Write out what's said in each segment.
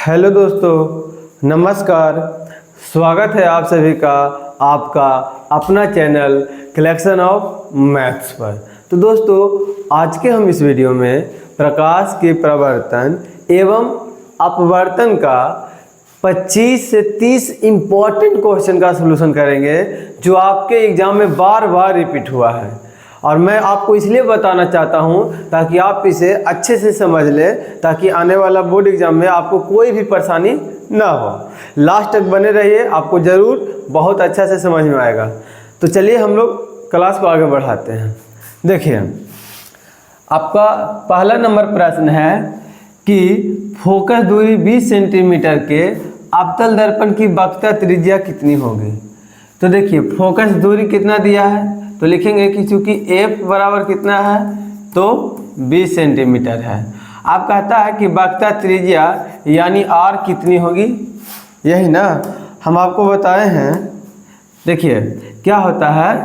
Hello दोस्तों, नमस्कार। स्वागत है आप सभी का आपका अपना चैनल कलेक्शन ऑफ मैथ्स पर। तो दोस्तों, आज के हम इस वीडियो में प्रकाश के प्रवर्तन एवं अपवर्तन का 25 से 30 इम्पॉर्टेंट क्वेश्चन का सलूशन करेंगे जो आपके एग्जाम में बार बार रिपीट हुआ है। और मैं आपको इसलिए बताना चाहता हूं ताकि आप इसे अच्छे से समझ लें, ताकि आने वाला बोर्ड एग्जाम में आपको कोई भी परेशानी ना हो। लास्ट तक बने रहिए, आपको ज़रूर बहुत अच्छा से समझ में आएगा। तो चलिए हम लोग क्लास को आगे बढ़ाते हैं। देखिए, आपका पहला नंबर प्रश्न है कि फोकस दूरी 20 सेंटीमीटर के अवतल दर्पण की वक्रता त्रिज्या कितनी होगी। तो देखिए, फोकस दूरी कितना दिया है, तो लिखेंगे कि चूंकि f बराबर कितना है तो 20 सेंटीमीटर है। आप कहता है कि वक्रता त्रिज्या यानी r कितनी होगी, यही ना हम आपको बताए हैं। देखिए क्या होता है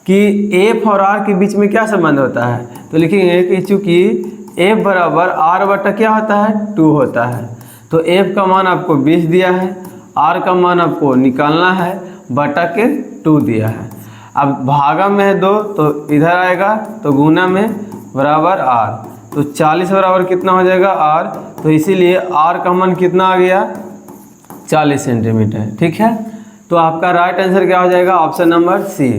कि f और r के बीच में क्या संबंध होता है, तो लिखेंगे कि चूंकि f बराबर r बटा क्या होता है 2 होता है। तो f का मान आपको 20 दिया है, r का मान आपको निकालना है, बटा के 2 दिया है। अब भागा में है 2 तो इधर आएगा, तो गुना में बराबर r, तो 40 बराबर कितना हो जाएगा r। तो इसीलिए r का मान कितना आ गया 40 सेंटीमीटर। ठीक है, तो आपका राइट आंसर क्या हो जाएगा, ऑप्शन नंबर सी।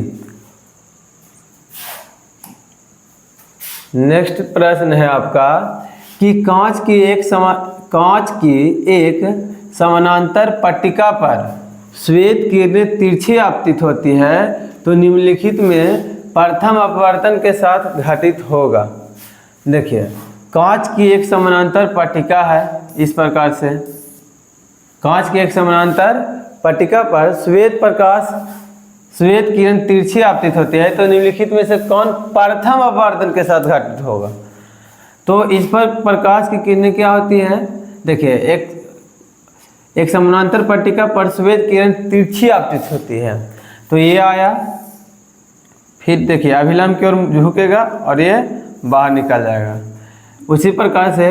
नेक्स्ट प्रश्न है आपका कि कांच की एक समानांतर पट्टिका पर श्वेत किरणें तिरछी आपतित होती है, तो निम्नलिखित में प्रथम अपवर्तन के साथ घटित होगा। देखिए, कांच की एक समानांतर पट्टिका है, इस प्रकार से कांच की एक समानांतर पट्टिका पर श्वेत किरण तिरछी आपतित होती है, तो निम्नलिखित में से कौन प्रथम अपवर्तन के साथ घटित होगा। तो इस पर प्रकाश की किरणें क्या होती हैं, देखिए एक समानांतर पट्टिका पर श्वेत किरण तिरछी आपतित होती है, तो ये आया, फिर देखिए अभिलंब की ओर झुकेगा और ये बाहर निकल जाएगा। उसी प्रकार से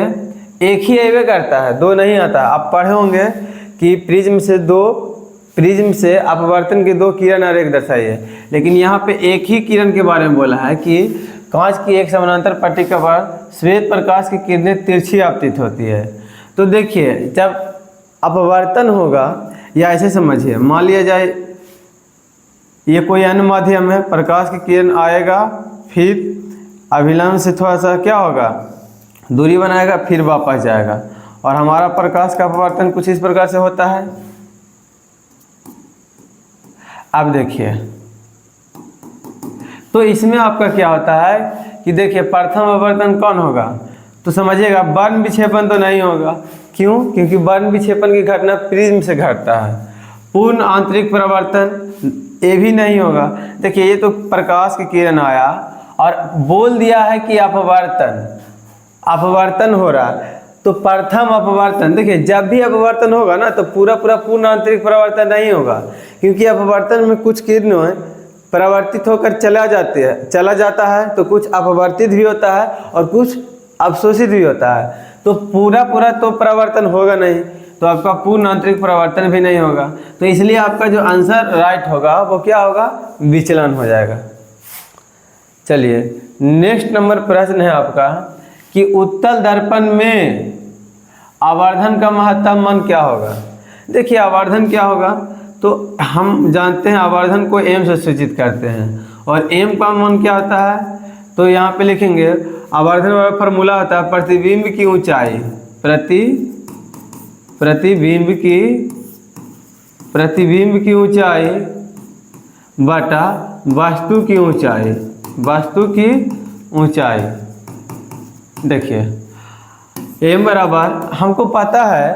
एक ही अवे करता है, 2 नहीं आता। आप पढ़े होंगे कि प्रिज्म से अपवर्तन की 2 किरण आरेख दर्शाइए, लेकिन यहाँ पे एक ही किरण के बारे में बोला है कि कांच की एक समानांतर पट्टिका पर श्वेत प्रकाश की किरणें तिरछी आपतित होती है। तो देखिए, जब अपवर्तन होगा, या ऐसे समझिए, मान लिया जाए ये कोई अन्य माध्यम है, प्रकाश की किरण आएगा, फिर अभिलंब से थोड़ा सा क्या होगा दूरी बनाएगा, फिर वापस जाएगा, और हमारा प्रकाश का अपवर्तन कुछ इस प्रकार से होता है। अब देखिए, तो इसमें आपका क्या होता है कि देखिए प्रथम अपवर्तन कौन होगा, तो समझिएगा वर्ण विक्षेपण तो नहीं होगा। क्यों? क्योंकि वर्ण विक्षेपण की घटना प्रिज्म से घटता है। पूर्ण आंतरिक परावर्तन ये भी नहीं होगा। देखिए, ये तो प्रकाश की किरण आया और बोल दिया है कि अपवर्तन हो रहा है, तो प्रथम अपवर्तन, देखिए जब भी अपवर्तन होगा ना तो पूर्ण आंतरिक परावर्तन नहीं होगा, क्योंकि अपवर्तन में कुछ किरणें परावर्तित होकर चला जाता है, तो कुछ अपवर्तित भी होता है और कुछ अवशोषित भी होता है। तो पूरा तो परावर्तन होगा नहीं, तो आपका पूर्ण आंतरिक परावर्तन भी नहीं होगा। तो इसलिए आपका जो आंसर राइट होगा वो क्या होगा, विचलन हो जाएगा। चलिए, नेक्स्ट नंबर प्रश्न है आपका कि उत्तल दर्पण में आवर्धन का महत्तम मान क्या होगा। देखिए, आवर्धन क्या होगा, तो हम जानते हैं आवर्धन को m से सूचित करते हैं, और m का मान क्या होता है, तो यहाँ पे लिखेंगे आवर्धन वाला फॉर्मूला होता है प्रतिबिंब की ऊंचाई, प्रतिबिंब की ऊंचाई बटा वस्तु की ऊंचाई। देखिए, m बराबर हमको पता है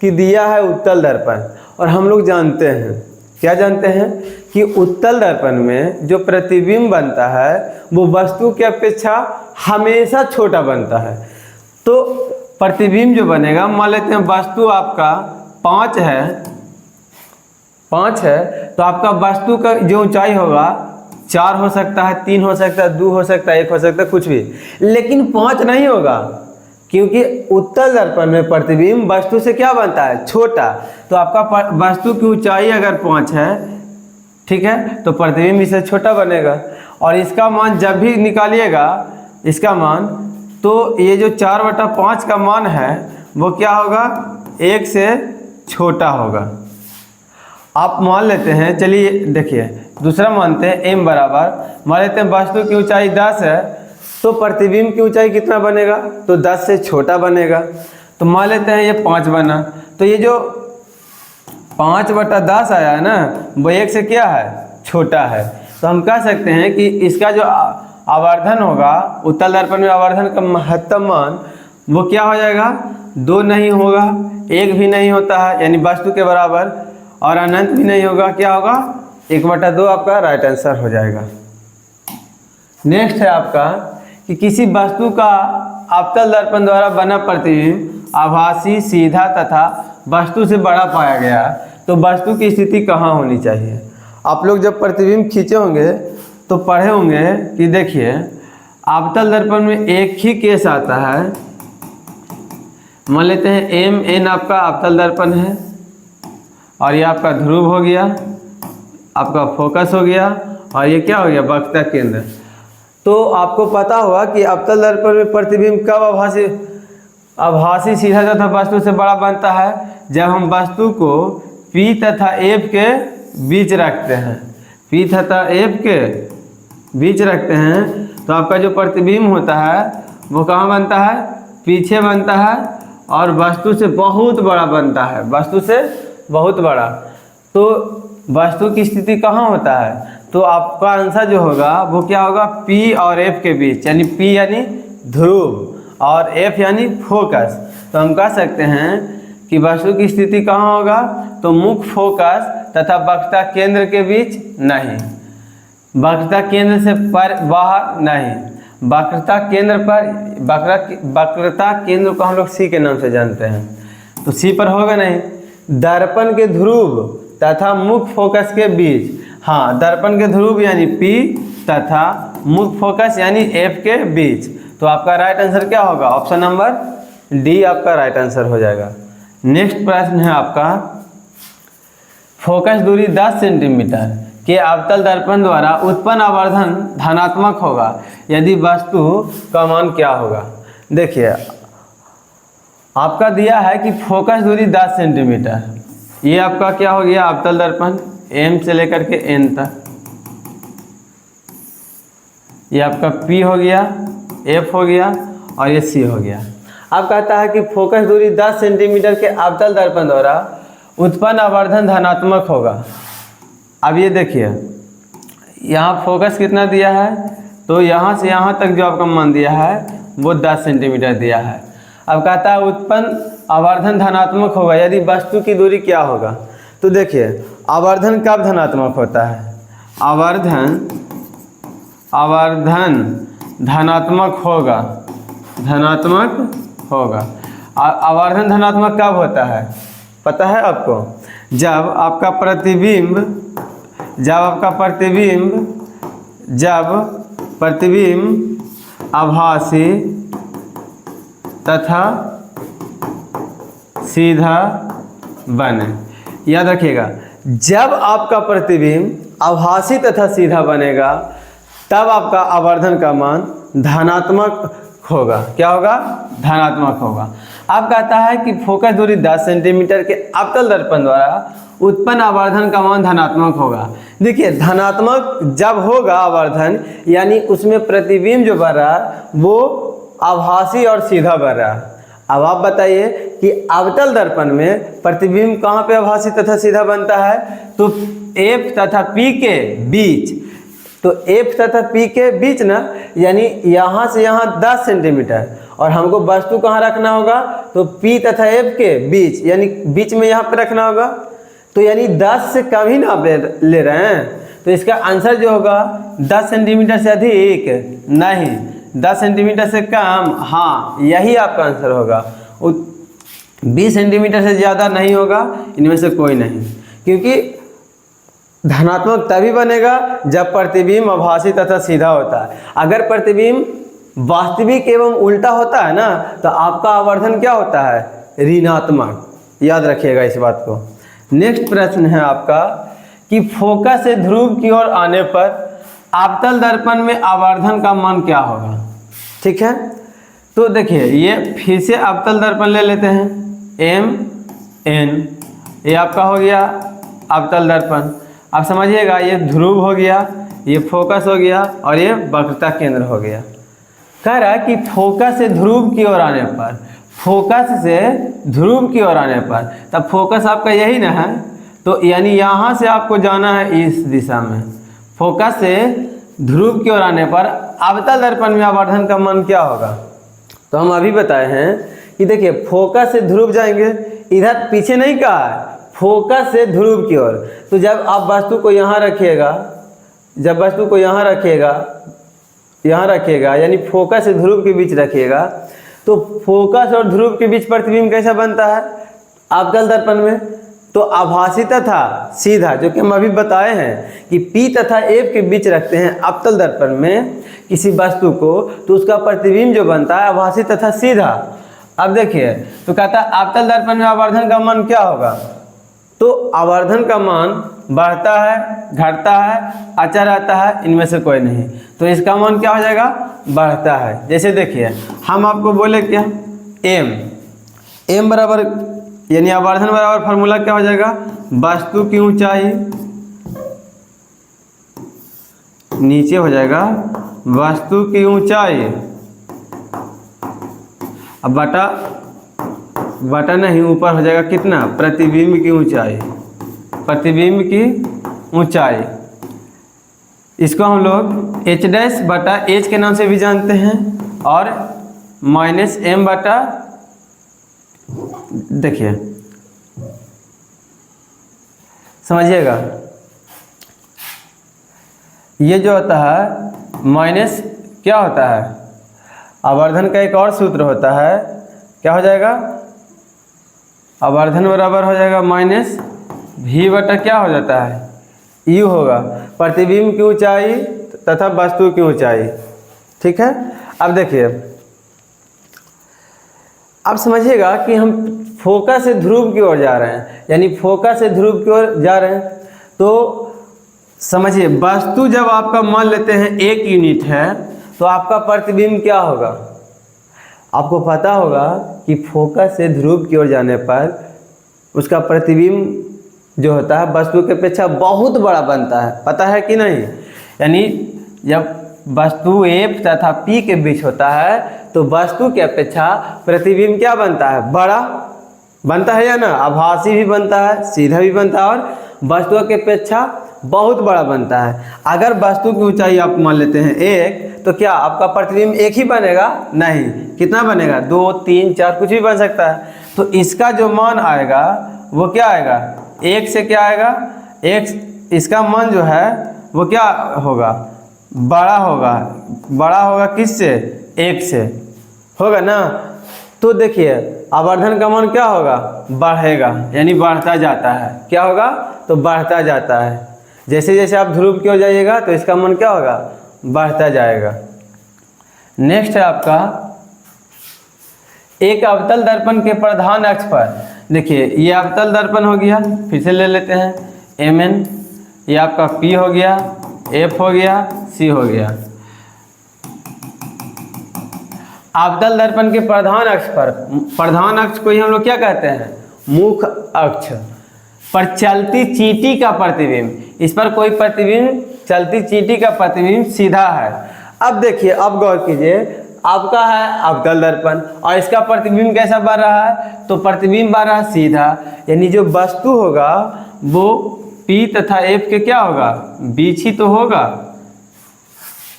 कि दिया है उत्तल दर्पण, और हम लोग जानते हैं, क्या जानते हैं कि उत्तल दर्पण में जो प्रतिबिंब बनता है वो वस्तु की अपेक्षा हमेशा छोटा बनता है। तो प्रतिबिंब जो बनेगा, मान लेते हैं वस्तु आपका 5 है, तो आपका वस्तु का जो ऊंचाई होगा 4 हो सकता है, 3 हो सकता है, 2 हो सकता है, 1 हो सकता है, कुछ भी, लेकिन 5 नहीं होगा। क्योंकि उत्तल दर्पण में प्रतिबिंब वस्तु से क्या बनता है, छोटा। तो आपका वस्तु की ऊंचाई अगर 5 है, ठीक है, तो प्रतिबिंब इससे छोटा बनेगा। और इसका मान जब भी निकालिएगा इसका मान, तो ये जो 4/5 का मान है वो क्या होगा, 1 से छोटा होगा। आप मान लेते हैं, चलिए देखिए दूसरा मानते हैं, m बराबर मान लेते हैं वस्तु की ऊंचाई 10 है, तो प्रतिबिंब की ऊंचाई कितना बनेगा, तो 10 से छोटा बनेगा। तो मान लेते हैं ये 5 बना, तो ये जो 5/10 आया है ना, वो 1 से क्या है, छोटा है। तो हम कह सकते हैं कि इसका जो आवर्धन होगा, उत्तल दर्पण में आवर्धन का महत्तम मान वो क्या हो जाएगा, 2 नहीं होगा, 1 भी नहीं होता है, यानी वस्तु के बराबर, और अनंत भी नहीं होगा, क्या होगा, 1/2 आपका राइट आंसर हो जाएगा। नेक्स्ट है आपका कि किसी वस्तु का अवतल दर्पण द्वारा बना प्रतिबिंब आभासी, सीधा तथा वस्तु से बड़ा पाया गया, तो वस्तु की स्थिति कहाँ होनी चाहिए। आप लोग जब प्रतिबिंब खींचे होंगे तो पढ़े होंगे कि देखिए अवतल दर्पण में एक ही केस आता है। मान लेते हैं MN आपका अवतल दर्पण है, और ये आपका ध्रुव हो गया, आपका फोकस हो गया, और ये क्या हो गया, वक्रता केंद्र। तो आपको पता होगा कि अवतल दर्पण में प्रतिबिंब कब आभासी, सीधा तथा वस्तु से बड़ा बनता है, जब हम वस्तु को P तथा F के बीच रखते हैं। P तथा F के बीच रखते हैं तो आपका जो प्रतिबिंब होता है वो कहाँ बनता है, पीछे बनता है, और वस्तु से बहुत बड़ा बनता है, वस्तु से बहुत बड़ा। तो वस्तु की स्थिति कहाँ होता है, तो आपका आंसर जो होगा वो क्या होगा, P और F के बीच, यानी P यानी ध्रुव और F यानी फोकस। तो हम कह सकते हैं कि वस्तु की स्थिति कहाँ होगा, तो मुख्य फोकस तथा वक्रता केंद्र के बीच नहीं, वक्रता केंद्र से पर बाहर नहीं, वक्रता केंद्र पर, वक्रता केंद्र को हम लोग C के नाम से जानते हैं, तो C पर होगा नहीं। दर्पण के ध्रुव तथा मुख्य फोकस के बीच, हाँ, दर्पण के ध्रुव यानी P तथा मुख्य फोकस यानी F के बीच। तो आपका राइट आंसर क्या होगा, ऑप्शन नंबर D आपका राइट आंसर हो जाएगा। नेक्स्ट प्रश्न है आपका, फोकस दूरी 10 सेंटीमीटर के अवतल दर्पण द्वारा उत्पन्न आवर्धन धनात्मक होगा यदि वस्तु का मान क्या होगा। देखिए आपका दिया है कि फोकस दूरी 10 सेंटीमीटर, ये आपका क्या हो गया, अवतल दर्पण M से लेकर के N तक, ये आपका P हो गया, F हो गया, और ये C हो गया। अब कहता है कि फोकस दूरी 10 सेंटीमीटर के अवतल दर्पण द्वारा उत्पन्न आवर्धन धनात्मक होगा। अब ये देखिए यहाँ फोकस कितना दिया है, तो यहाँ से यहाँ तक जो आपका मान दिया है वो 10 सेंटीमीटर दिया है। अब कहता है उत्पन्न आवर्धन धनात्मक होगा यदि वस्तु की दूरी क्या होगा। तो देखिए आवर्धन कब धनात्मक होता है, आवर्धन धनात्मक होगा, आवर्धन धनात्मक कब होता है पता है आपको, जब आपका प्रतिबिंब आभासी तथा सीधा बने। याद रखिएगा, जब आपका प्रतिबिंब आभासी तथा सीधा बनेगा तब आपका आवर्धन का मान धनात्मक होगा। क्या होगा, धनात्मक होगा। अब कहता है कि फोकस दूरी 10 सेंटीमीटर के अवतल दर्पण द्वारा उत्पन्न आवर्धन का मान धनात्मक होगा। देखिए धनात्मक जब होगा आवर्धन, यानी उसमें प्रतिबिंब जो बढ़ रहा है वो आभासी और सीधा बढ़ रहा है। अब आप बताइए कि अवतल दर्पण में प्रतिबिंब कहाँ पे आभासी तथा सीधा बनता है, तो F तथा P के बीच। तो F तथा P के बीच ना, यानी यहाँ से यहाँ 10 सेंटीमीटर, और हमको वस्तु कहाँ रखना होगा, तो P तथा F के बीच, यानी बीच में यहाँ पे रखना होगा। तो यानी 10 से कम ही ना ले रहे हैं, तो इसका आंसर जो होगा 10 सेंटीमीटर से अधिक नहीं, 10 सेंटीमीटर से कम, हाँ यही आपका आंसर होगा। 20 सेंटीमीटर से ज़्यादा नहीं होगा, इनमें से कोई नहीं, क्योंकि धनात्मक तभी बनेगा जब प्रतिबिंब आभासी तथा सीधा होता है। अगर प्रतिबिंब वास्तविक एवं उल्टा होता है ना, तो आपका आवर्धन क्या होता है, ऋणात्मक। याद रखिएगा इस बात को। नेक्स्ट प्रश्न है आपका कि फोकस से ध्रुव की ओर आने पर अवतल दर्पण में आवर्धन का मान क्या होगा। ठीक है, तो देखिए ये फिर से अवतल दर्पण ले लेते हैं, MN, ये आपका हो गया अवतल दर्पण। अब समझिएगा, ये ध्रुव हो गया, ये फोकस हो गया और ये वक्रता केंद्र हो गया। कह रहा है कि फोकस से ध्रुव की ओर आने पर, फोकस से ध्रुव की ओर आने पर, तब फोकस आपका यही ना है, तो यानी यहाँ से आपको जाना है इस दिशा में। फोकस से ध्रुव की ओर आने पर अवतल दर्पण में आवर्धन का मान क्या होगा। तो हम अभी बताए हैं कि देखिए फोकस से ध्रुव जाएंगे, इधर पीछे नहीं कहा है, फोकस से ध्रुव की ओर। तो जब आप वस्तु को यहाँ रखिएगा, जब वस्तु को यहाँ रखिएगा यानी फोकस से ध्रुव के बीच रखिएगा, तो फोकस और ध्रुव के बीच प्रतिबिंब कैसा बनता है अवतल दर्पण में, तो आभासी तथा सीधा, जो कि हम अभी बताए हैं कि P तथा F के बीच रखते हैं अवतल दर्पण में किसी वस्तु को, तो उसका प्रतिबिंब जो बनता है आभासी तथा सीधा। अब देखिए, तो कहता है अवतल दर्पण में आवर्धन का मान क्या होगा, तो आवर्धन का मान बढ़ता है, घटता है, अचर रहता है, इनमें से कोई नहीं, तो इसका मान क्या हो जाएगा, बढ़ता है। जैसे देखिए हम आपको बोले क्या, M बराबर यानी आवर्धन बराबर फार्मूला क्या हो जाएगा, वस्तु की ऊंचाई नीचे हो जाएगा वस्तु की ऊंचाई, अब बटा नहीं, ऊपर हो जाएगा कितना, प्रतिबिंब की ऊंचाई, प्रतिबिंब की ऊंचाई। इसको हम लोग H डैश बटा H के नाम से भी जानते हैं, और माइनस M बटा, देखिए समझिएगा, ये जो होता है माइनस क्या होता है, आवर्धन का एक और सूत्र होता है, क्या हो जाएगा, आवर्धन बराबर हो जाएगा माइनस V बटा क्या हो जाता है, U होगा, प्रतिबिंब की ऊंचाई तथा वस्तु की ऊंचाई। ठीक है, अब देखिए, अब समझिएगा कि हम फोकस से ध्रुव की ओर जा रहे हैं, यानी फोकस से ध्रुव की ओर जा रहे हैं, तो समझिए वस्तु जब आपका मान लेते हैं 1 यूनिट है, तो आपका प्रतिबिंब क्या होगा, आपको पता होगा कि फोकस से ध्रुव की ओर जाने पर उसका प्रतिबिंब जो होता है वस्तु के अपेक्षा बहुत बड़ा बनता है, पता है कि नहीं। यानी जब वस्तु F तथा P के बीच होता है, तो वस्तु के अपेक्षा प्रतिबिंब क्या बनता है, बड़ा बनता है या ना, आभासी भी बनता है, सीधा भी बनता है, और वस्तु के अपेक्षा बहुत बड़ा बनता है। अगर वस्तु की ऊंचाई आप मान लेते हैं 1, तो क्या आपका प्रतिबिंब एक ही बनेगा, नहीं, कितना बनेगा, 2, 3, 4 कुछ भी बन सकता है। तो इसका जो मान आएगा वो क्या आएगा, 1 से क्या आएगा, 1 इसका मान जो है वो क्या होगा, बड़ा होगा किससे, 1 से होगा ना। तो देखिए आवर्धन का मान क्या होगा, बढ़ेगा, यानी बढ़ता जाता है, क्या होगा, तो बढ़ता जाता है। जैसे जैसे आप ध्रुव की ओर जाइएगा तो इसका मान क्या होगा, बढ़ता जाएगा। नेक्स्ट है आपका एक अवतल दर्पण के प्रधान अक्ष पर, देखिए ये अवतल दर्पण हो गया, फिर से ले लेते हैं MN, ये आपका P हो गया, F हो गया, C हो गया। अवतल दर्पण के प्रधान अक्ष पर, प्रधान अक्ष को ही हम लोग क्या कहते हैं, मुख्य अक्ष पर चलती चींटी का प्रतिबिंब, इस पर कोई प्रतिबिंब, चलती चींटी का प्रतिबिंब सीधा है। अब देखिए, अब गौर कीजिए, आपका है अवतल दर्पण और इसका प्रतिबिंब कैसा बन रहा है, तो प्रतिबिंब बन रहा है सीधा, यानी जो वस्तु होगा वो P तथा F के क्या होगा, बीच ही तो होगा,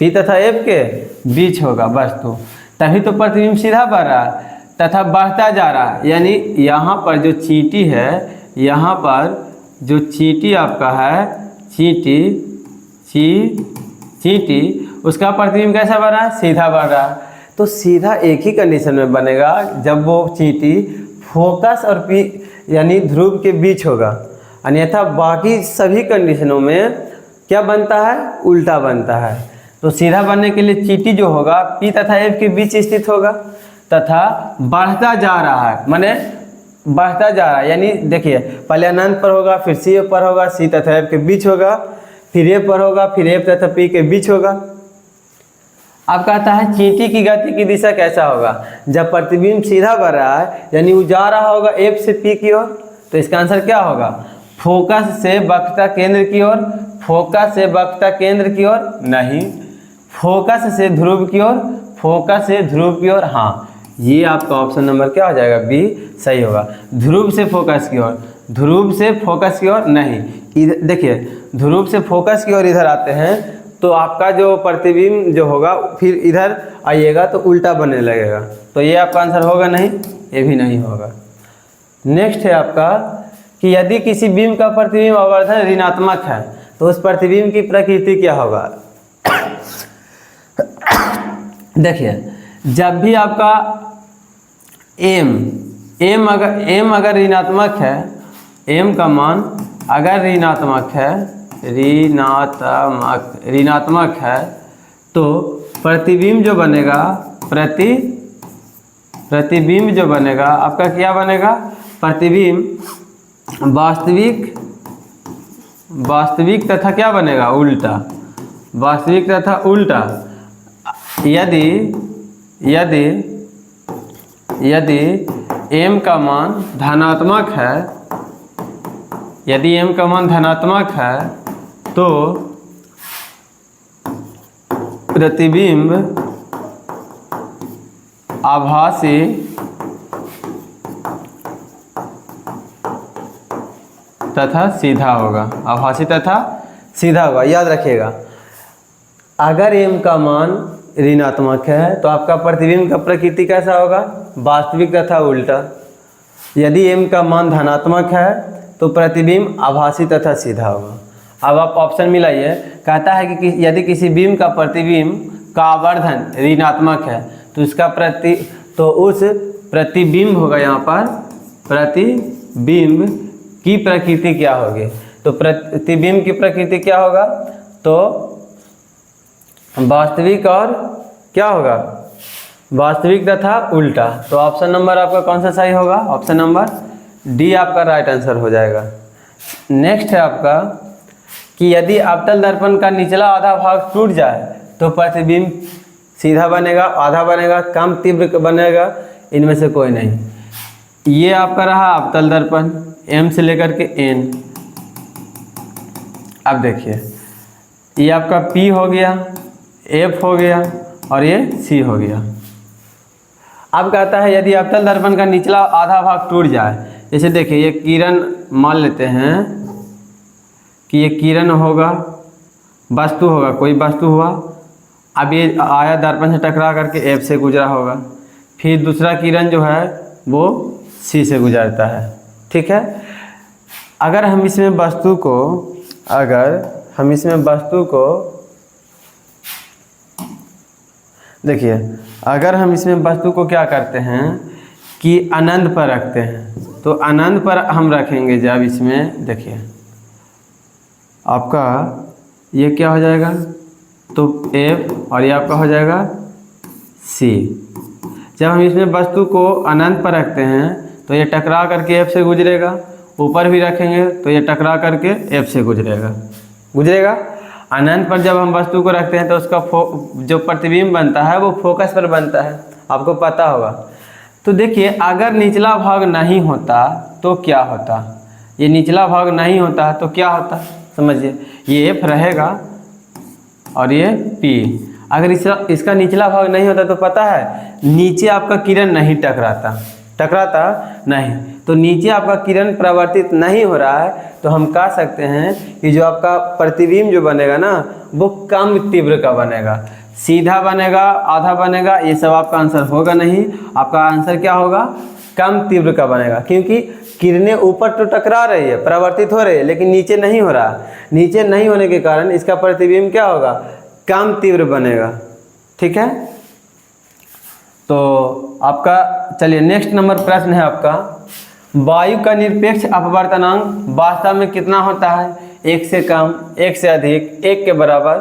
P तथा F के बीच होगा वस्तु, तभी तो प्रतिबिंब सीधा बढ़ रहा है तथा बढ़ता जा रहा है। यानी यहाँ पर जो चींटी है, यहाँ पर जो चींटी आपका है, चींटी उसका प्रतिबिंब कैसा बढ़ रहा है, सीधा बढ़ रहा है। तो सीधा एक ही कंडीशन में बनेगा जब वो चींटी फोकस और P यानी ध्रुव के बीच होगा, अन्यथा बाकी सभी कंडीशनों में क्या बनता है, उल्टा बनता है। तो सीधा बनने के लिए चींटी जो होगा P तथा F के बीच स्थित होगा तथा बढ़ता जा रहा है, माने बढ़ता जा रहा है, यानी देखिए पहले अनंत पर होगा, फिर C पर होगा, C तथा F के बीच होगा, फिर A पर होगा, फिर F तथा P के बीच होगा। अब कहता है चींटी की गति की दिशा कैसा होगा। जब प्रतिबिंब सीधा बढ़ रहा है यानी वो जा रहा होगा F से P की ओर, तो इसका आंसर क्या होगा, फोकस से वक्रता केंद्र की ओर, फोकस से वक्रता केंद्र की ओर नहीं, फोकस से ध्रुव की ओर, फोकस से ध्रुव की ओर। हाँ, ये आपका ऑप्शन नंबर क्या हो जाएगा, बी सही होगा। ध्रुव से फोकस की ओर, ध्रुव से फोकस की ओर नहीं। इधर देखिए, ध्रुव से फोकस की ओर इधर आते हैं तो आपका जो प्रतिबिंब जो होगा फिर इधर आइएगा तो उल्टा बनने लगेगा, तो ये आपका आंसर होगा नहीं, ये भी नहीं होगा। नेक्स्ट है आपका कि यदि किसी बीम का प्रतिबिंब आवर्धन ऋणात्मक है तो उस प्रतिबिंब की प्रकृति क्या होगा। देखिए, जब भी आपका m अगर ऋणात्मक है, m का मान अगर ऋणात्मक है तो प्रतिबिंब जो बनेगा, प्रतिबिंब जो बनेगा आपका क्या बनेगा, प्रतिबिंब वास्तविक तथा क्या बनेगा, उल्टा, वास्तविक तथा उल्टा। यदि m का मान धनात्मक है, यदि m का मान धनात्मक है तो प्रतिबिंब आभासी तथा सीधा होगा, आभासी तथा सीधा होगा। याद रखिएगा, अगर m का मान ऋणात्मक है तो आपका प्रतिबिंब का प्रकृति कैसा होगा, वास्तविक तथा उल्टा। यदि m का मान धनात्मक है तो प्रतिबिंब आभासी तथा सीधा होगा। अब आप ऑप्शन मिलाइए, कहता है कि यदि किसी बीम का प्रतिबिंब का आवर्धन ऋणात्मक है तो उस प्रतिबिंब होगा, यहाँ पर प्रतिबिंब की प्रकृति क्या होगी। तो प्रतिबिंब की प्रकृति क्या होगा, तो वास्तविक और क्या होगा, वास्तविक तथा उल्टा। तो ऑप्शन नंबर आपका कौन सा सही होगा, ऑप्शन नंबर डी आपका राइट आंसर हो जाएगा। नेक्स्ट है आपका कि यदि अवतल दर्पण का निचला आधा भाग टूट जाए तो प्रतिबिंब सीधा बनेगा, आधा बनेगा, कम तीव्र बनेगा, इनमें से कोई नहीं। ये आपका रहा अवतल दर्पण m से लेकर के n। अब देखिए, ये आपका P हो गया, F हो गया और ये C हो गया। अब कहता है यदि अवतल दर्पण का निचला आधा भाग टूट जाए, जैसे देखिए ये किरण मान लेते हैं कि ये किरण होगा, वस्तु होगा, कोई वस्तु हुआ, अब ये आया दर्पण से टकरा करके F से गुजरा होगा, फिर दूसरा किरण जो है वो C से गुजरता है, ठीक है। अगर हम इसमें वस्तु को देखिए, अगर हम इसमें वस्तु को क्या करते हैं कि अनंत पर रखते हैं, तो अनंत पर हम रखेंगे जब इसमें देखिए आपका ये क्या हो जाएगा, तो F और ये आपका हो जाएगा C। जब हम इसमें वस्तु को अनंत पर रखते हैं तो ये टकरा करके F से गुजरेगा, ऊपर भी रखेंगे तो ये टकरा करके F से गुजरेगा। अनंत पर जब हम वस्तु को रखते हैं तो उसका जो प्रतिबिंब बनता है वो फोकस पर बनता है, आपको पता होगा। तो देखिए, अगर निचला भाग नहीं होता तो क्या होता, ये निचला भाग नहीं होता तो क्या होता, समझिए, ये F रहेगा और ये P। अगर इसका निचला भाग नहीं होता तो पता है नीचे आपका किरण नहीं टकराता नहीं, तो नीचे आपका किरण परावर्तित नहीं हो रहा है, तो हम कह सकते हैं कि जो आपका प्रतिबिंब जो बनेगा ना वो कम तीव्र का बनेगा, सीधा बनेगा, आधा बनेगा, ये सब आपका आंसर होगा नहीं। आपका आंसर क्या होगा, कम तीव्र का बनेगा, क्योंकि किरणें ऊपर तो टकरा रही है, परावर्तित हो रही है, लेकिन नीचे नहीं हो रहा। नीचे नहीं होने के कारण इसका प्रतिबिंब क्या होगा, कम तीव्र बनेगा, ठीक है। तो आपका चलिए नेक्स्ट नंबर प्रश्न है आपका, वायु का निरपेक्ष अपवर्तनांक वास्तव में कितना होता है, 1 से कम, 1 से अधिक, 1 के बराबर,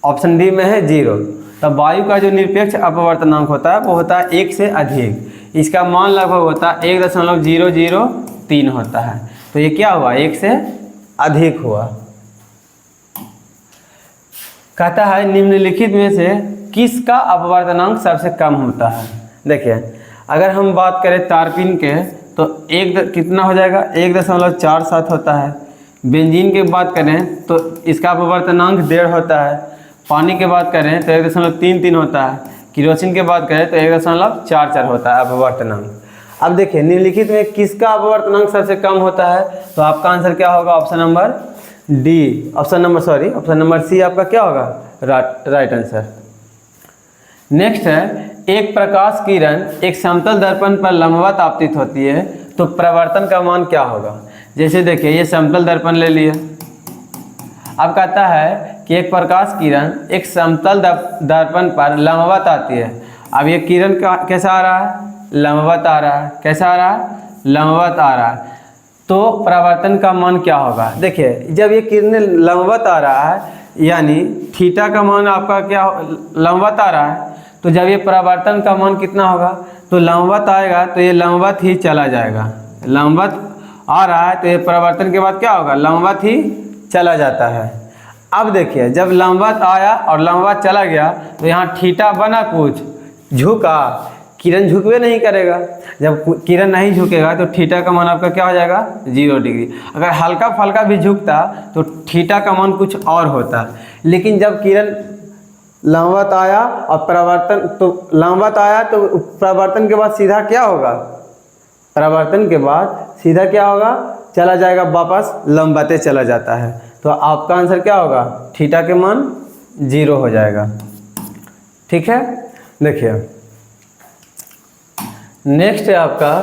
ऑप्शन डी में है 0। तब वायु का जो निरपेक्ष अपवर्तनांक होता है वो होता है 1 से अधिक। इसका मान लगभग होता है 1.003 होता है। तो ये क्या हुआ, 1 से अधिक हुआ। कहता है निम्नलिखित में से किसका अपवर्तनांक सबसे कम होता है। देखिए अगर हम बात करें तारपीन के तो कितना हो जाएगा, 1.47 होता है। बेंजीन की बात करें तो इसका अपवर्तनांक 1.5 होता है। पानी की बात करें तो 1.33 होता है। केरोसिन की बात करें तो 1.44 होता है अपवर्तनांक। अब देखिए निम्नलिखित में किसका अपवर्तनांक सबसे कम होता है, तो आपका आंसर क्या होगा, ऑप्शन नंबर सी आपका क्या होगा, राइट आंसर। नेक्स्ट है, एक प्रकाश किरण एक समतल दर्पण पर लंबवत आपतित होती है तो प्रवर्तन का मान क्या होगा। जैसे देखिए ये समतल दर्पण ले लिए। अब कहता है कि एक प्रकाश किरण एक समतल दर्पण पर लंबवत आती है। अब ये किरण कैसा आ रहा है, लंबवत आ रहा है। कैसा आ रहा है, लंबवत आ रहा है। तो परावर्तन का मान क्या होगा। देखिए जब ये किरण लंबवत आ रहा है यानी थीटा का मान आपका क्या लंबवत आ रहा है, तो जब ये परावर्तन का मान कितना होगा, तो लंबवत आएगा तो ये लंबवत ही चला जाएगा। लंबवत आ रहा है तो ये परावर्तन के बाद क्या होगा, लंबवत ही चला जाता है। अब देखिए जब लंबवत आया और लंबवत चला गया तो यहाँ थीटा बना कुछ, झुका, किरण झुकवे नहीं करेगा। जब किरण नहीं झुकेगा तो थीटा का मान आपका क्या हो जाएगा, 0 डिग्री। अगर हल्का फल्का भी झुकता तो थीटा का मान कुछ और होता। लेकिन जब किरण लंबवत आया और परावर्तन, तो लंबवत आया तो परावर्तन के बाद सीधा क्या होगा, परावर्तन के बाद सीधा क्या होगा, चला जाएगा वापस, लंबवते चला जाता है। तो आपका आंसर क्या होगा, थीटा के मान 0 हो जाएगा। ठीक है। देखिए नेक्स्ट है आपका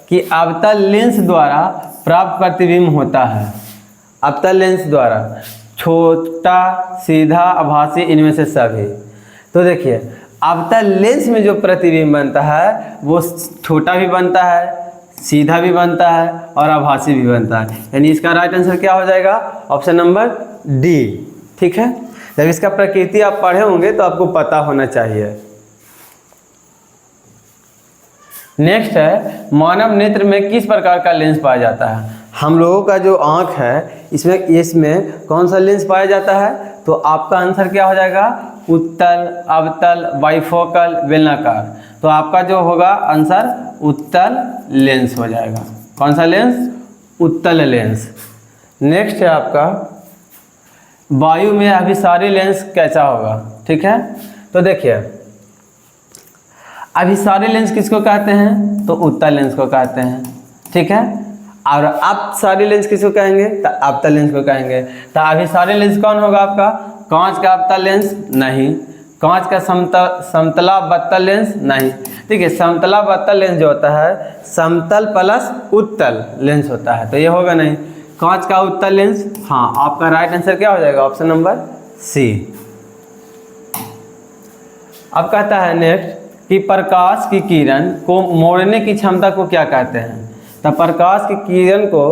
कि अवतल लेंस द्वारा प्राप्त प्रतिबिंब होता है। अवतल लेंस द्वारा छोटा, सीधा, आभासी, इनमें से सभी। तो देखिए अवतल लेंस में जो प्रतिबिंब बनता है वो छोटा भी बनता है, सीधा भी बनता है और आभासी भी बनता है। यानी इसका राइट आंसर क्या हो जाएगा, ऑप्शन नंबर डी। ठीक है। जब इसका प्रकृति आप पढ़े होंगे तो आपको पता होना चाहिए। नेक्स्ट है, मानव नेत्र में किस प्रकार का लेंस पाया जाता है। हम लोगों का जो आँख है इसमें कौन सा लेंस पाया जाता है, तो आपका आंसर क्या हो जाएगा, उत्तल, अवतल, बाइफोकल, बेलनाकार। तो आपका जो होगा आंसर उत्तल लेंस हो जाएगा। कौन सा लेंस, उत्तल लेंस। नेक्स्ट है आपका वायु में अभिसारी लेंस कैसा होगा। ठीक है। तो देखिए अभिसारी लेंस किसको कहते हैं, तो उत्तल लेंस को कहते हैं। ठीक है। और अपसारी लेंस किसको कहेंगे, तो अवतल लेंस को कहेंगे। तो अभिसारी लेंस कौन होगा आपका, कांच का अवतल लेंस नहीं, कांच का समतला बत्तल लेंस नहीं। ठीक है। समतला बत्तल लेंस जो होता है समतल प्लस उत्तल लेंस होता है, तो ये होगा नहीं। कांच का उत्तल लेंस, हाँ आपका राइट आंसर क्या हो जाएगा, ऑप्शन नंबर सी। अब कहता है नेक्स्ट कि प्रकाश की किरण को मोड़ने की क्षमता को क्या कहते हैं। तो प्रकाश की किरण को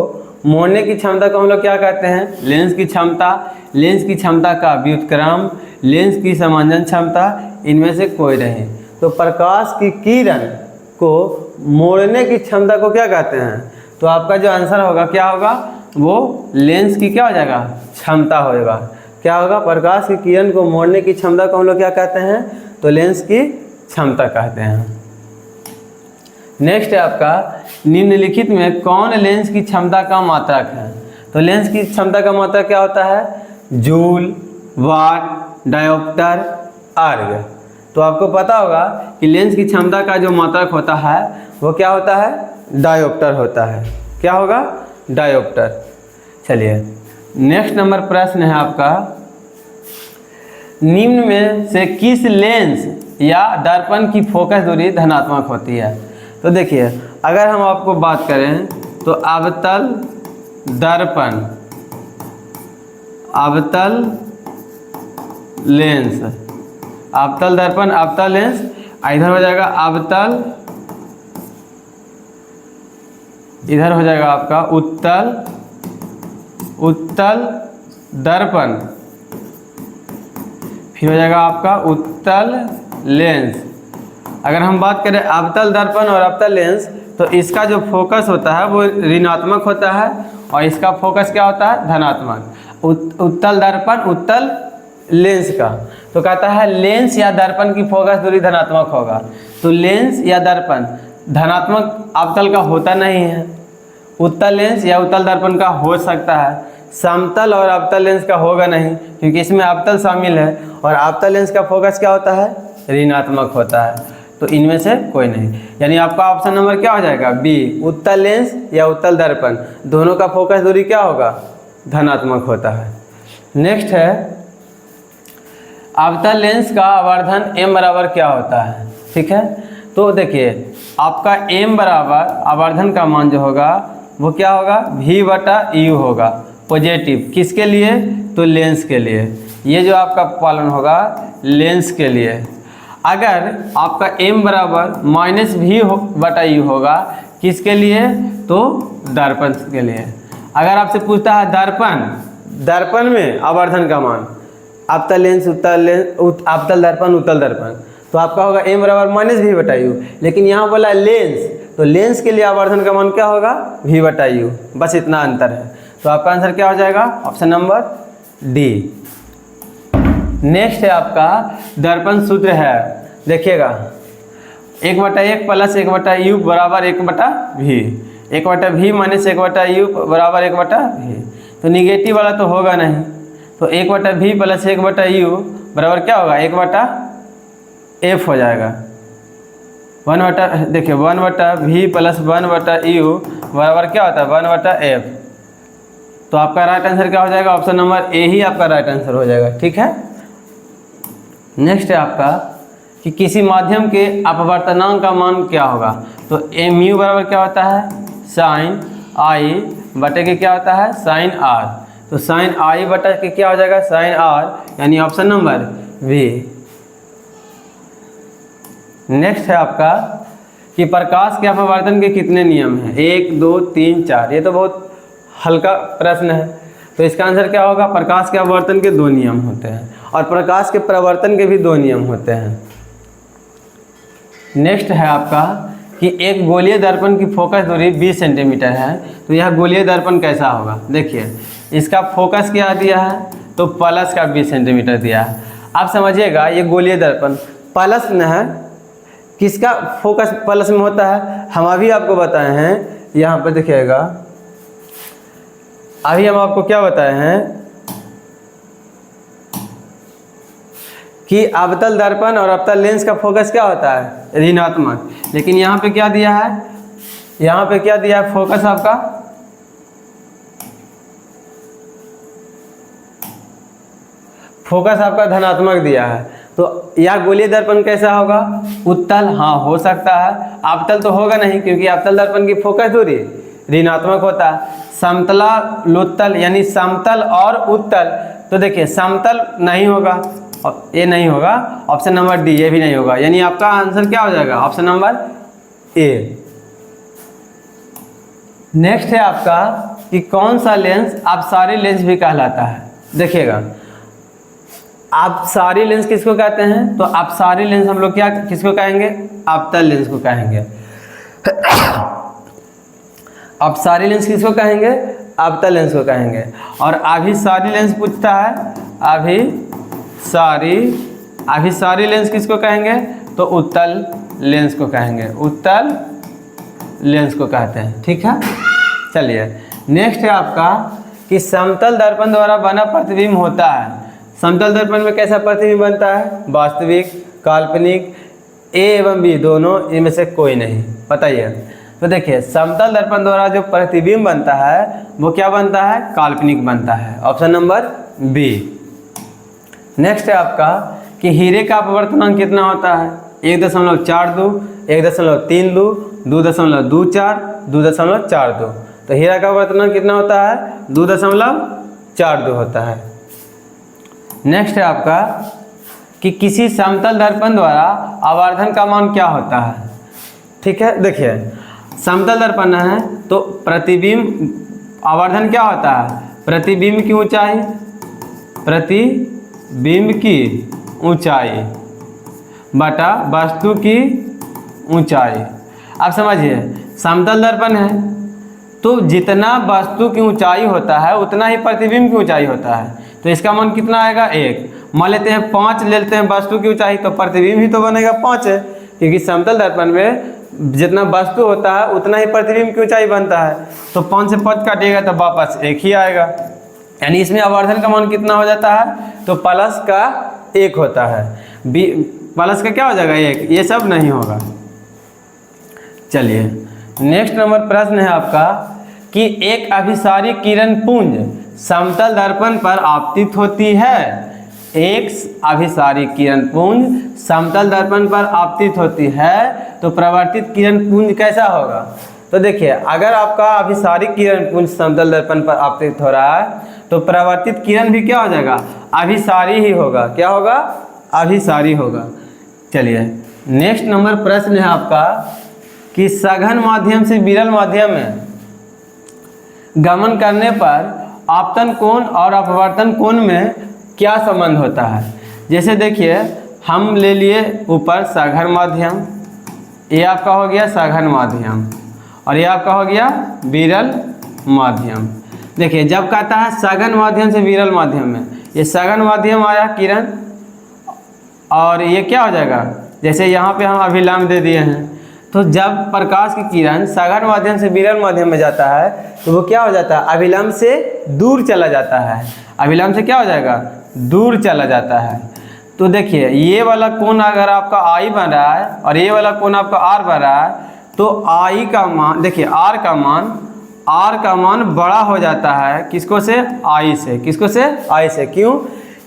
मोड़ने की क्षमता को हम लोग क्या कहते हैं, लेंस की क्षमता, लेंस की क्षमता का व्युत्क्रम, लेंस की समांजन क्षमता, इनमें से कोई नहीं। तो प्रकाश की किरण को मोड़ने की क्षमता को क्या कहते हैं, तो आपका जो आंसर होगा क्या होगा, वो लेंस की क्या हो जाएगा, क्षमता होगा। क्या होगा, प्रकाश की किरण को मोड़ने की क्षमता को हम लोग क्या कहते हैं, तो लेंस की क्षमता कहते हैं। नेक्स्ट है आपका निम्नलिखित में कौन लेंस की क्षमता का मात्रक है। तो लेंस की क्षमता का मात्रक क्या होता है, जूल, वाट, डायोप्टर, अर्ग। तो आपको पता होगा कि लेंस की क्षमता का जो मात्रक होता है वो क्या होता है, डायोप्टर होता है। क्या होगा, डायोप्टर। चलिए नेक्स्ट नंबर प्रश्न है आपका, निम्न में से किस लेंस या दर्पण की फोकस दूरी धनात्मक होती है। तो देखिए अगर हम आपको बात करें तो अवतल दर्पण, अवतल लेंस, अवतल दर्पण, अवतल लेंस, इधर हो जाएगा अवतल, इधर हो जाएगा आपका उत्तल, उत्तल दर्पण, फिर हो जाएगा आपका उत्तल लेंस। अगर हम बात करें अवतल दर्पण और अवतल लेंस, तो इसका जो फोकस होता है वो ऋणात्मक होता है और इसका फोकस क्या होता है, धनात्मक। उत्तल दर्पण उत्तल लेंस का, तो कहता है लेंस या दर्पण की फोकस दूरी धनात्मक होगा। तो लेंस या दर्पण धनात्मक अवतल का होता नहीं है, उत्तल लेंस या उत्तल दर्पण का हो सकता है, समतल और अवतल लेंस का होगा नहीं, क्योंकि इसमें अवतल शामिल है और अवतल लेंस का फोकस क्या होता है, ऋणात्मक होता है। तो इनमें से कोई नहीं, यानी आपका ऑप्शन नंबर क्या हो जाएगा, बी। उत्तल लेंस या उत्तल दर्पण दोनों का फोकस दूरी क्या होगा, धनात्मक होता है। नेक्स्ट है अवतल लेंस का आवर्धन m बराबर क्या होता है। ठीक है, तो देखिए आपका m बराबर आवर्धन का मान जो होगा वो क्या होगा, v/u होगा, पॉजिटिव। किसके लिए, तो लेंस के लिए। ये जो आपका पालन होगा लेंस के लिए। अगर आपका m बराबर -v/u होगा, किसके लिए, तो दर्पण के लिए। अगर आपसे पूछता है दर्पण में आवर्धन का मान, अवतल लेंस अवतल दर्पण उत्तल दर्पण, तो आपका होगा m बराबर -v/u। लेकिन यहाँ बोला लेंस, तो लेंस के लिए आवर्धन का मान क्या होगा, v/u। बस इतना अंतर है। तो आपका आंसर क्या हो जाएगा, ऑप्शन नंबर डी। नेक्स्ट है आपका दर्पण सूत्र है, देखिएगा 1/1 + 1/u बराबर 1/v, 1/v - 1/u बराबर 1/v। तो निगेटिव वाला तो होगा नहीं, तो 1/v + 1/u बराबर क्या होगा, 1/f हो जाएगा। 1/, देखिए 1/v + 1/u बराबर क्या होता है, 1/f। तो आपका राइट आंसर क्या हो जाएगा, ऑप्शन नंबर ए ही आपका राइट आंसर हो जाएगा। ठीक है, नेक्स्ट है आपका कि किसी माध्यम के अपवर्तनांक का मान क्या होगा। तो mu बराबर क्या होता है, sin i बटे के क्या होता है, sin r। तो sin i बटा के क्या हो जाएगा, sin r, यानी ऑप्शन नंबर बी। नेक्स्ट है आपका कि प्रकाश के अपवर्तन के कितने नियम हैं, 1 2 3 4। ये तो बहुत हल्का प्रश्न है, तो इसका आंसर क्या होगा, प्रकाश के अपवर्तन के 2 नियम होते हैं और प्रकाश के परावर्तन के भी 2 नियम होते हैं। नेक्स्ट है आपका कि एक गोलीय दर्पण की फोकस दूरी 20 सेंटीमीटर है, तो यह गोलीय दर्पण कैसा होगा। देखिए इसका फोकस क्या दिया है, तो प्लस का 20 सेंटीमीटर दिया है। आप समझिएगा ये गोलीय दर्पण प्लस में है, किसका फोकस प्लस में होता है, हम अभी आपको बताए हैं। यहाँ पर देखिएगा अभी हम आपको क्या बताए हैं कि अवतल दर्पण और अवतल लेंस का फोकस क्या होता है, ऋणात्मक। लेकिन यहाँ पे क्या दिया है, यहाँ पे क्या दिया है, फोकस आपका धनात्मक दिया है। तो यह गोलीय दर्पण कैसा होगा, उत्तल, हाँ हो सकता है। अवतल तो होगा नहीं, क्योंकि अवतल दर्पण की फोकस दूरी ऋणात्मक होता है। समतलालोत्तल यानी समतल और उत्तल, तो देखिए समतल नहीं होगा, ये नहीं होगा, ऑप्शन नंबर डी, ये भी नहीं होगा। यानी आपका आंसर क्या हो जाएगा, ऑप्शन नंबर ए। नेक्स्ट है आपका कि कौन सा लेंस अपसारी लेंस भी कहलाता है। देखिएगा अपसारी लेंस किसको कहते हैं, तो अपसारी लेंस हम लोग क्या किसको कहेंगे, अवतल लेंस को कहेंगे। अपसारी लेंस किसको कहेंगे, अवतल लेंस को कहेंगे। और अभिसारी लेंस पूछता है, अभिसारी लेंस किसको कहेंगे, तो उत्तल लेंस को कहेंगे, उत्तल लेंस को कहते हैं। ठीक है, चलिए नेक्स्ट है आपका कि समतल दर्पण द्वारा बना प्रतिबिंब होता है। समतल दर्पण में कैसा प्रतिबिंब बनता है, वास्तविक, काल्पनिक, ए एवं बी दोनों, इनमें से कोई नहीं, बताइए। तो देखिए समतल दर्पण द्वारा जो प्रतिबिंब बनता है वो क्या बनता है, काल्पनिक बनता है, ऑप्शन नंबर बी। नेक्स्ट है आपका कि हीरे का अपवर्तनांक कितना होता है, 1.42, 1.32, 2.24, 2.42। तो हीरा का अपवर्तनांक कितना होता है, 2.42 होता है। नेक्स्ट है आपका कि किसी समतल दर्पण द्वारा आवर्धन का मान क्या होता है। ठीक है, देखिए समतल दर्पण है तो प्रतिबिंब आवर्धन क्या होता है, प्रतिबिंब की ऊंचाई, प्रतिबिंब की ऊंचाई बटा वस्तु की ऊंचाई। अब समझिए, समतल दर्पण है तो जितना वस्तु की ऊंचाई होता है उतना ही प्रतिबिंब की ऊंचाई होता है। तो इसका मान कितना आएगा 1। मान लेते हैं 5 ले लेते हैं वस्तु की ऊंचाई, तो प्रतिबिंब ही तो बनेगा 5 है, क्योंकि समतल दर्पण में जितना वस्तु होता है उतना ही प्रतिबिंब की ऊंचाई बनता है। तो 5 से 5 काटिएगा तो वापस 1 ही आएगा, यानी इसमें आवर्धन का मान कितना हो जाता है, तो प्लस का 1 होता है। प्लस का क्या हो जाएगा 1, ये सब नहीं होगा। चलिए नेक्स्ट नंबर प्रश्न है आपका कि एक अभिसारी किरण पुंज समतल दर्पण पर आपतित होती है। एक अभिसारी किरण पुंज समतल दर्पण पर आपतित होती है तो प्रवर्तित किरण पुंज कैसा होगा। तो देखिए, अगर आपका अभिसारी किरण पुंज समतल दर्पण पर आपतित हो रहा है तो प्रवर्तित किरण भी क्या हो जाएगा, अभिसारी ही होगा। क्या होगा, अभिसारी होगा। चलिए नेक्स्ट नंबर प्रश्न है आपका कि सघन माध्यम से विरल माध्यम में गमन करने पर आपतन कोण और अपवर्तन कोण में क्या संबंध होता है। जैसे देखिए, हम ले लिए ऊपर सघन माध्यम, ये आपका हो गया सघन माध्यम और ये आपका हो गया विरल माध्यम। देखिए, जब कहता है सघन माध्यम से विरल माध्यम में, ये सघन माध्यम आया किरण और ये क्या हो जाएगा, जैसे यहाँ पे हम अभिलंब दे दिए हैं, तो जब प्रकाश की किरण सघन माध्यम से विरल माध्यम में जाता है तो वो क्या हो जाता है, अभिलंब से दूर चला जाता है। अभिलंब से क्या हो जाएगा, दूर चला जाता है। तो देखिए, ये वाला कोण अगर आपका आई बन रहा है और ये वाला कोण आपका आर बन रहा है तो आई का मान, देखिए आर का मान बड़ा हो जाता है किसको से, आई से। किसको से, आई से। क्यों,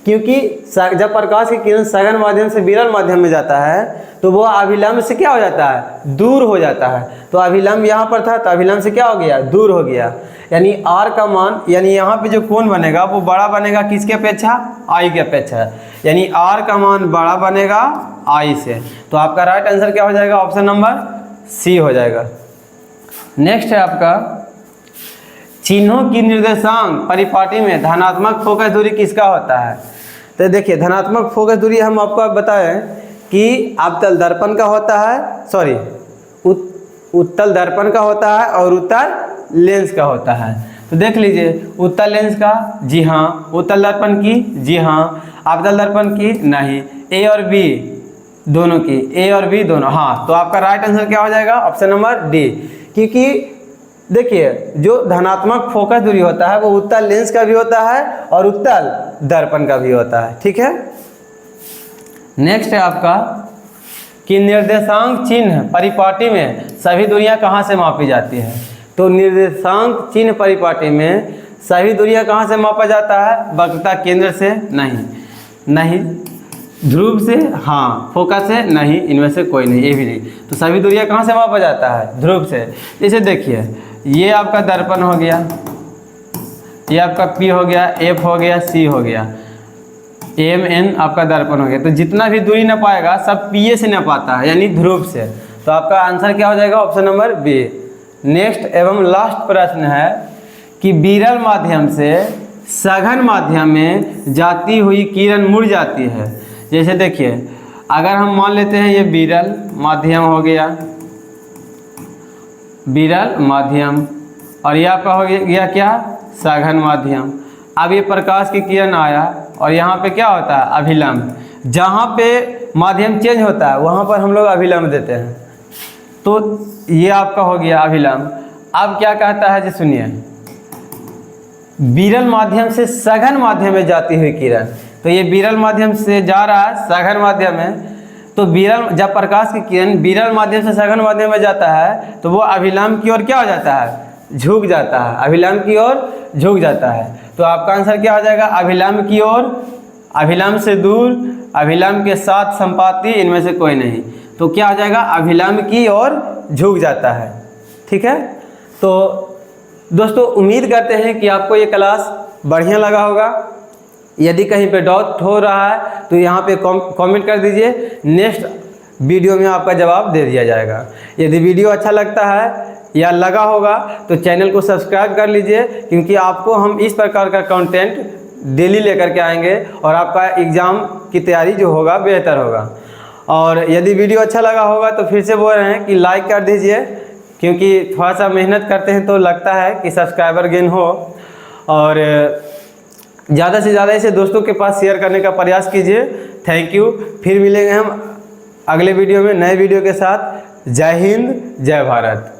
क्योंकि जब प्रकाश की किरण सघन माध्यम से विरल माध्यम में जाता है तो वो अभिलंब से क्या हो जाता है, दूर हो जाता है। तो अभिलंब यहाँ पर था तो अभिलंब से क्या हो गया, दूर हो गया। यानी आर का मान, यानी यहाँ पे जो कोण बनेगा वो बड़ा बनेगा किसके अपेक्षा, आई के अपेक्षा। यानी आर का मान बड़ा बनेगा आई से। तो आपका राइट आंसर क्या हो जाएगा, ऑप्शन नंबर सी हो जाएगा। नेक्स्ट है आपका, चिन्हों की निर्देशांक परिपाटी में धनात्मक फोकस दूरी किसका होता है। तो देखिए, धनात्मक फोकस दूरी हम आपको बताएं कि अवतल दर्पण का होता है, सॉरी उत्तल दर्पण का होता है और उत्तल लेंस का होता है। तो देख लीजिए, उत्तल लेंस का जी हाँ, उत्तल दर्पण की जी हाँ, अवतल दर्पण की नहीं, ए और बी दोनों की, ए और बी दोनों हाँ। तो आपका राइट आंसर क्या हो जाएगा, ऑप्शन नंबर डी। क्योंकि देखिए, जो धनात्मक फोकस दूरी होता है वो उत्तल लेंस का भी होता है और उत्तल दर्पण का भी होता है। ठीक है। नेक्स्ट है आपका कि निर्देशांक चिन्ह परिपाटी में सभी दूरियां कहाँ से मापी जाती है। तो निर्देशांक चिन्ह परिपाटी में सभी दूरियां कहाँ से मापा जाता है, वक्रता केंद्र से नहीं, ध्रुव से हाँ, फोकस से नहीं, इनमें से कोई नहीं, ये भी नहीं। तो सभी दूरियां कहाँ से मापा जाता है, ध्रुव से। जैसे देखिए, ये आपका दर्पण हो गया, ये आपका पी हो गया, एफ हो गया, सी हो गया, एम एन आपका दर्पण हो गया। तो जितना भी दूरी न पाएगा सब पीए से न पाता है, यानी ध्रुव से। तो आपका आंसर क्या हो जाएगा, ऑप्शन नंबर बी। नेक्स्ट एवं लास्ट प्रश्न है कि विरल माध्यम से सघन माध्यम में जाती हुई किरण मुड़ जाती है। जैसे देखिए, अगर हम मान लेते हैं ये विरल माध्यम हो गया, विरल माध्यम, और ये आपका हो गया क्या, सघन माध्यम। अब ये प्रकाश की किरण आया और यहाँ पे क्या होता है, अभिलंब। जहाँ पे माध्यम चेंज होता है वहाँ पर हम लोग अभिलंब देते हैं। तो ये आपका हो गया अभिलंब। अब क्या कहता है जी, सुनिए, विरल माध्यम से सघन माध्यम में जाती हुई किरण। तो ये विरल माध्यम से जा रहा है सघन माध्यम में, तो विरल, जब प्रकाश की किरण विरल माध्यम से सघन माध्यम में जाता है तो वो अभिलंब की ओर क्या हो जाता है, झुक जाता है, अभिलंब की ओर झुक जाता है। तो आपका आंसर क्या हो जाएगा, अभिलंब की ओर, अभिलंब से दूर, अभिलंब के साथ संपाती, इनमें से कोई नहीं। तो क्या हो जाएगा, अभिलंब की ओर झुक जाता है। ठीक है। तो दोस्तों, उम्मीद करते हैं कि आपको ये क्लास बढ़िया लगा होगा। यदि कहीं पे डाउट हो रहा है तो यहाँ पे कमेंट कर दीजिए, नेक्स्ट वीडियो में आपका जवाब दे दिया जाएगा। यदि वीडियो अच्छा लगता है या लगा होगा तो चैनल को सब्सक्राइब कर लीजिए, क्योंकि आपको हम इस प्रकार का कंटेंट डेली लेकर के आएंगे और आपका एग्ज़ाम की तैयारी जो होगा बेहतर होगा। और यदि वीडियो अच्छा लगा होगा तो फिर से बोल रहे हैं कि लाइक कर दीजिए, क्योंकि थोड़ा सा मेहनत करते हैं तो लगता है कि सब्सक्राइबर गेन हो। और ज़्यादा से ज़्यादा इसे दोस्तों के पास शेयर करने का प्रयास कीजिए। Thank you. फिर मिलेंगे हम अगले वीडियो में नए वीडियो के साथ। जय हिंद, जय भारत।